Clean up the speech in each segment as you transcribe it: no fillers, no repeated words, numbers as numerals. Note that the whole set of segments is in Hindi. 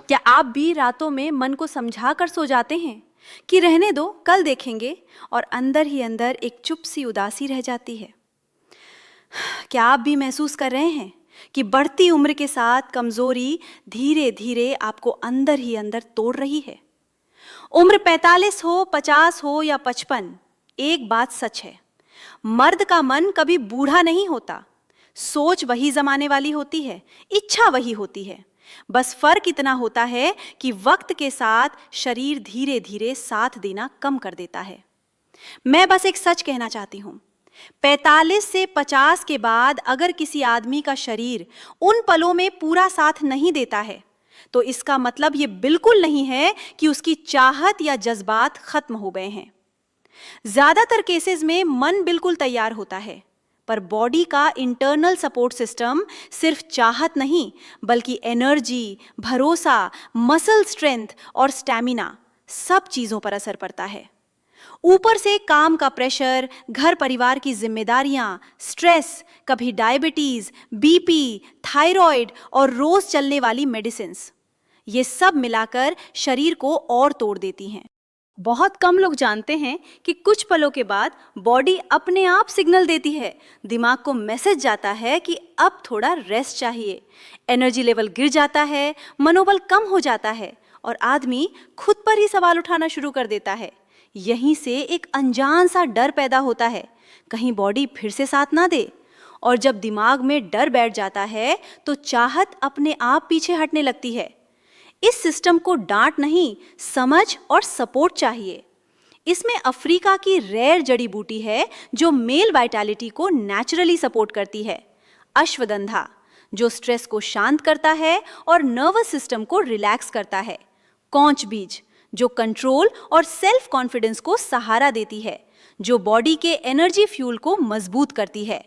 क्या आप भी रातों में मन को समझा कर सो जाते हैं कि रहने दो, कल देखेंगे, और अंदर ही अंदर एक चुप सी उदासी रह जाती है? क्या आप भी महसूस कर रहे हैं कि बढ़ती उम्र के साथ कमजोरी धीरे धीरे आपको अंदर ही अंदर तोड़ रही है? उम्र 45 हो, 50 हो या 55, एक बात सच है, मर्द का मन कभी बूढ़ा नहीं होता। सोच वही जमाने वाली होती है, इच्छा वही होती है। बस फर्क इतना होता है कि वक्त के साथ शरीर धीरे धीरे साथ देना कम कर देता है। मैं बस एक सच कहना चाहती हूँ, 45 से 50 के बाद अगर किसी आदमी का शरीर उन पलों में पूरा साथ नहीं देता है, तो इसका मतलब ये बिल्कुल नहीं है कि उसकी चाहत या जज्बात खत्म हो गए हैं। ज्यादातर केसेस में मन बिल्कुल तैयार होता है, पर बॉडी का इंटरनल सपोर्ट सिस्टम सिर्फ चाहत नहीं, बल्कि एनर्जी, भरोसा, मसल स्ट्रेंथ और स्टैमिना, सब चीजों पर असर पड़ता है। ऊपर से काम का प्रेशर, घर परिवार की जिम्मेदारियां, स्ट्रेस, कभी डायबिटीज, बीपी, थायराइड और रोज चलने वाली मेडिसिन, ये सब मिलाकर शरीर को और तोड़ देती हैं। बहुत कम लोग जानते हैं कि कुछ पलों के बाद बॉडी अपने आप सिग्नल देती है, दिमाग को मैसेज जाता है कि अब थोड़ा रेस्ट चाहिए। एनर्जी लेवल गिर जाता है, मनोबल कम हो जाता है और आदमी खुद पर ही सवाल उठाना शुरू कर देता है। यहीं से एक अनजान सा डर पैदा होता है, कहीं बॉडी फिर से साथ ना दे। और जब दिमाग में डर बैठ जाता है तो चाहत अपने आप पीछे हटने लगती है। इस सिस्टम को डांट नहीं, समझ और सपोर्ट चाहिए। इसमें अफ्रीका की रेयर जड़ी बूटी है जो मेल वाइटैलिटी को नेचुरली सपोर्ट करती है, अश्वगंधा, जो स्ट्रेस को शांत करता है और नर्वस सिस्टम को रिलैक्स करता है, कौंच बीज, जो कंट्रोल और सेल्फ कॉन्फिडेंस को सहारा देती है, जो बॉडी के एनर्जी फ्यूल को मजबूत करती है,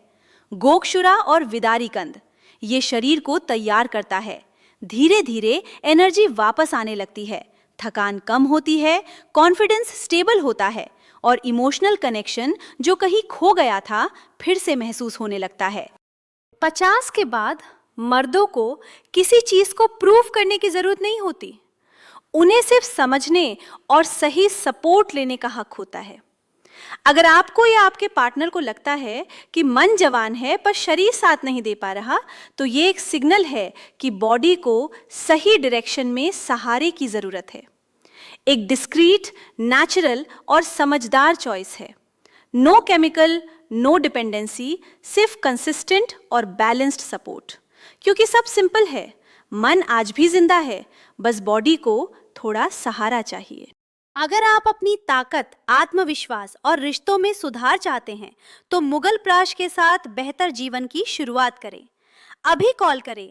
गोक्षुरा और विदारी कंद, ये शरीर को तैयार करता है। धीरे धीरे एनर्जी वापस आने लगती है, थकान कम होती है, कॉन्फिडेंस स्टेबल होता है और इमोशनल कनेक्शन जो कहीं खो गया था फिर से महसूस होने लगता है। 50 के बाद मर्दों को किसी चीज को प्रूव करने की जरूरत नहीं होती, उन्हें सिर्फ समझने और सही सपोर्ट लेने का हक होता है। अगर आपको या आपके पार्टनर को लगता है कि मन जवान है पर शरीर साथ नहीं दे पा रहा, तो ये एक सिग्नल है कि बॉडी को सही डायरेक्शन में सहारे की जरूरत है। एक डिस्क्रीट, नेचुरल और समझदार चॉइस है। नो केमिकल, नो डिपेंडेंसी, सिर्फ कंसिस्टेंट और बैलेंस्ड सपोर्ट। क्योंकि सब सिंपल है, मन आज भी जिंदा है, बस बॉडी को थोड़ा सहारा चाहिए। अगर आप अपनी ताकत, आत्मविश्वास और रिश्तों में सुधार चाहते हैं, तो मुगल प्राश के साथ बेहतर जीवन की शुरुआत करें। अभी कॉल करें